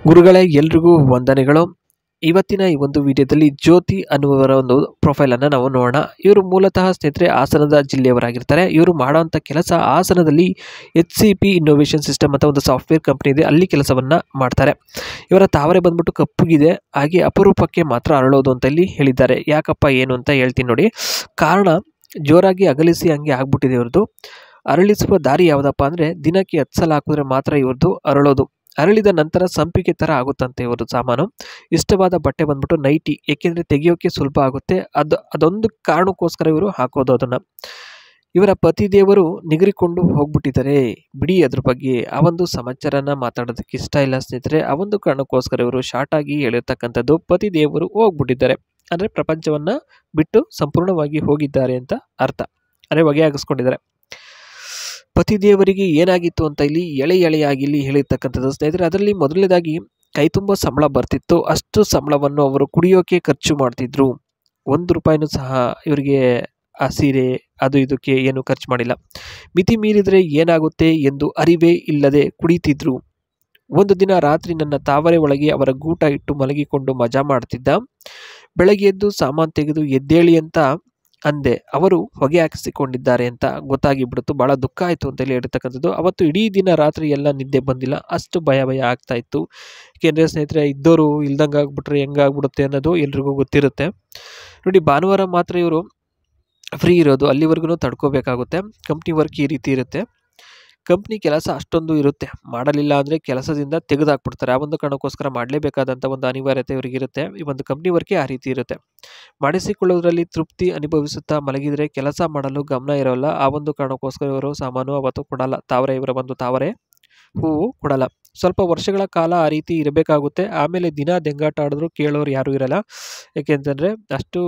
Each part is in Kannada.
ಗುರುಗಳೇ ಎಲ್ರಿಗೂ ವಂದನೆಗಳು. ಇವತ್ತಿನ ಈ ಒಂದು ವಿಡಿಯೋದಲ್ಲಿ ಜ್ಯೋತಿ ಅನ್ನುವರ ಒಂದು ಪ್ರೊಫೈಲನ್ನು ನಾವು ನೋಡೋಣ. ಇವರು ಮೂಲತಃ ಸ್ನೇಹಿತರೆ ಹಾಸನದ ಜಿಲ್ಲೆಯವರಾಗಿರ್ತಾರೆ. ಇವರು ಮಾಡುವಂಥ ಕೆಲಸ ಹಾಸನದಲ್ಲಿ HCP ಇನ್ನೋವೇಷನ್ ಸಿಸ್ಟಮ್ ಅಂತ ಒಂದು ಸಾಫ್ಟ್ವೇರ್ ಕಂಪ್ನಿ ಇದೆ, ಅಲ್ಲಿ ಕೆಲಸವನ್ನು ಮಾಡ್ತಾರೆ. ಇವರ ತಾವರೆ ಬಂದ್ಬಿಟ್ಟು ಕಪ್ಪುಗಿದೆ, ಹಾಗೆ ಅಪರೂಪಕ್ಕೆ ಮಾತ್ರ ಅರಳೋದು ಅಂತ ಇಲ್ಲಿ ಹೇಳಿದ್ದಾರೆ. ಯಾಕಪ್ಪ ಏನು ಅಂತ ಹೇಳ್ತೀನಿ ನೋಡಿ. ಕಾರಣ ಜೋರಾಗಿ ಅಗಲಿಸಿ ಹಂಗೆ ಆಗ್ಬಿಟ್ಟಿದೆ ಇವ್ರದ್ದು. ಅರಳಿಸುವ ದಾರಿ ಯಾವುದಪ್ಪ ಅಂದರೆ ದಿನಕ್ಕೆ 10 ಸಲ ಹಾಕಿದ್ರೆ ಮಾತ್ರ ಇವ್ರದ್ದು ಅರಳೋದು. ಅರಳಿದ ನಂತರ ಸಂಪಿಗೆ ಥರ ಆಗುತ್ತಂತೆ ಇವರು ಸಾಮಾನು. ಇಷ್ಟವಾದ ಬಟ್ಟೆ ಬಂದ್ಬಿಟ್ಟು ನೈಟಿ, ಏಕೆಂದರೆ ತೆಗೆಯೋಕ್ಕೆ ಸುಲಭ ಆಗುತ್ತೆ. ಅದೊಂದು ಕಾರಣಕ್ಕೋಸ್ಕರ ಇವರು ಹಾಕೋದು ಅದನ್ನು. ಇವರ ಪತಿದೇವರು ನಿಗರಿಕೊಂಡು ಹೋಗ್ಬಿಟ್ಟಿದ್ದಾರೆ. ಬಿಡಿ ಅದ್ರ ಬಗ್ಗೆ ಆ ಒಂದು ಸಮಾಚಾರನ ಮಾತಾಡೋದಕ್ಕೆ ಇಷ್ಟ ಇಲ್ಲ ಸ್ನೇಹಿತರೆ. ಆ ಒಂದು ಕಾರಣಕ್ಕೋಸ್ಕರ ಇವರು ಶಾರ್ಟ್ ಆಗಿ ಹೇಳಿರ್ತಕ್ಕಂಥದ್ದು ಪತಿದೇವರು ಹೋಗ್ಬಿಟ್ಟಿದ್ದಾರೆ, ಅಂದರೆ ಪ್ರಪಂಚವನ್ನು ಬಿಟ್ಟು ಸಂಪೂರ್ಣವಾಗಿ ಹೋಗಿದ್ದಾರೆ ಅಂತ ಅರ್ಥ, ಅಂದರೆ ಹೊಗೆ ಹಾಕಿಸ್ಕೊಂಡಿದ್ದಾರೆ. ಪತಿದೇವರಿಗೆ ಏನಾಗಿತ್ತು ಅಂತ ಇಲ್ಲಿ ಎಳೆಯಾಗಿ ಇಲ್ಲಿ ಹೇಳಿರ್ತಕ್ಕಂಥದ್ದು ಸ್ನೇಹಿತರೆ. ಅದರಲ್ಲಿ ಮೊದಲನೇದಾಗಿ ಕೈ ತುಂಬ ಸಂಬಳ ಬರ್ತಿತ್ತು. ಅಷ್ಟು ಸಂಬಳವನ್ನು ಅವರು ಕುಡಿಯೋಕೆ ಖರ್ಚು ಮಾಡ್ತಿದ್ರು. 1 ರೂಪಾಯಿನೂ ಸಹ ಇವರಿಗೆ ಆ ಸೀರೆ ಅದು ಇದಕ್ಕೆ ಏನು ಖರ್ಚು ಮಾಡಿಲ್ಲ. ಮಿತಿ ಮೀರಿದರೆ ಏನಾಗುತ್ತೆ ಎಂದು ಅರಿವೇ ಇಲ್ಲದೆ ಕುಡಿತಿದ್ರು. ಒಂದು ದಿನ ರಾತ್ರಿ ನನ್ನ ತಾವರೆ ಒಳಗೆ ಅವರ ಗೂಟ ಇಟ್ಟು ಮಲಗಿಕೊಂಡು ಮಜಾ ಮಾಡ್ತಿದ್ದ. ಬೆಳಗ್ಗೆ ಎದ್ದು ಸಾಮಾನು ತೆಗೆದು ಎದ್ದೇಳಿ ಅಂತ ಅಂದೆ. ಅವರು ಹೊಗೆ ಹಾಕಿಸಿಕೊಂಡಿದ್ದಾರೆ ಅಂತ ಗೊತ್ತಾಗಿಬಿಡ್ತು. ಭಾಳ ದುಃಖ ಆಯಿತು ಅಂತೇಳಿ ಹೇಳ್ತಕ್ಕಂಥದ್ದು. ಅವತ್ತು ಇಡೀ ದಿನ ರಾತ್ರಿ ಎಲ್ಲ ನಿದ್ದೆ ಬಂದಿಲ್ಲ, ಅಷ್ಟು ಭಯ ಆಗ್ತಾ ಇತ್ತು. ಏಕೆಂದರೆ ಸ್ನೇಹಿತರೆ, ಇದ್ದವರು ಇಲ್ದಂಗೆ ಆಗ್ಬಿಟ್ರೆ ಹೆಂಗಾಗ್ಬಿಡುತ್ತೆ ಅನ್ನೋದು ಎಲ್ರಿಗೂ ಗೊತ್ತಿರುತ್ತೆ ನೋಡಿ. ಭಾನುವಾರ ಮಾತ್ರ ಇವರು ಫ್ರೀ ಇರೋದು, ಅಲ್ಲಿವರೆಗೂ ತಡ್ಕೋಬೇಕಾಗುತ್ತೆ. ಕಂಪ್ನಿ ವರ್ಕ್ ಈ ರೀತಿ ಇರುತ್ತೆ. ಕಂಪ್ನಿ ಕೆಲಸ ಅಷ್ಟೊಂದು ಇರುತ್ತೆ, ಮಾಡಲಿಲ್ಲ ಅಂದರೆ ಕೆಲಸದಿಂದ ತೆಗೆದುಹಾಕ್ಬಿಡ್ತಾರೆ. ಆ ಒಂದು ಕಾರಣಕ್ಕೋಸ್ಕರ ಮಾಡಲೇಬೇಕಾದಂಥ ಒಂದು ಅನಿವಾರ್ಯತೆ ಇವರಿಗಿರುತ್ತೆ. ಈ ಒಂದು ಕಂಪ್ನಿ ವರ್ಕೇ ಆ ರೀತಿ ಇರುತ್ತೆ. ಮಾಡಿಸಿಕೊಳ್ಳುವುದರಲ್ಲಿ ತೃಪ್ತಿ ಅನುಭವಿಸುತ್ತಾ ಮಲಗಿದರೆ ಕೆಲಸ ಮಾಡಲು ಗಮನ ಇರೋಲ್ಲ. ಆ ಒಂದು ಕಾರಣಕ್ಕೋಸ್ಕರ ಇವರು ಸಾಮಾನು ಅವತ್ತು ಕೊಡಲ್ಲ. ಇವರ ಒಂದು ತಾವರೆ ಹೂವು ಕೊಡಲ್ಲ. ಸ್ವಲ್ಪ ವರ್ಷಗಳ ಕಾಲ ಆ ರೀತಿ ಇರಬೇಕಾಗುತ್ತೆ. ಆಮೇಲೆ ದಿನ ದೆಂಗಾಟ ಆಡಿದ್ರು ಕೇಳೋರು ಯಾರೂ ಇರಲ್ಲ. ಏಕೆಂತಂದರೆ ಅಷ್ಟು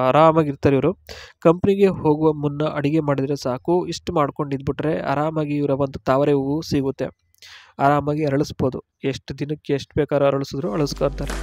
ಆರಾಮಾಗಿರ್ತಾರೆ ಇವರು. ಕಂಪ್ನಿಗೆ ಹೋಗುವ ಮುನ್ನ ಅಡುಗೆ ಮಾಡಿದರೆ ಸಾಕು, ಇಷ್ಟು ಮಾಡ್ಕೊಂಡು ಇದ್ಬಿಟ್ರೆ ಆರಾಮಾಗಿ ಇವರ ಒಂದು ತಾವರೆ ಹೂವು ಸಿಗುತ್ತೆ. ಆರಾಮಾಗಿ ಅರಳಿಸ್ಬೋದು. ಎಷ್ಟು ದಿನಕ್ಕೆ ಎಷ್ಟು ಬೇಕಾದ್ರೂ ಅರಳಿಸಿದ್ರು ಅರಳಿಸ್ಕೊತಾರೆ.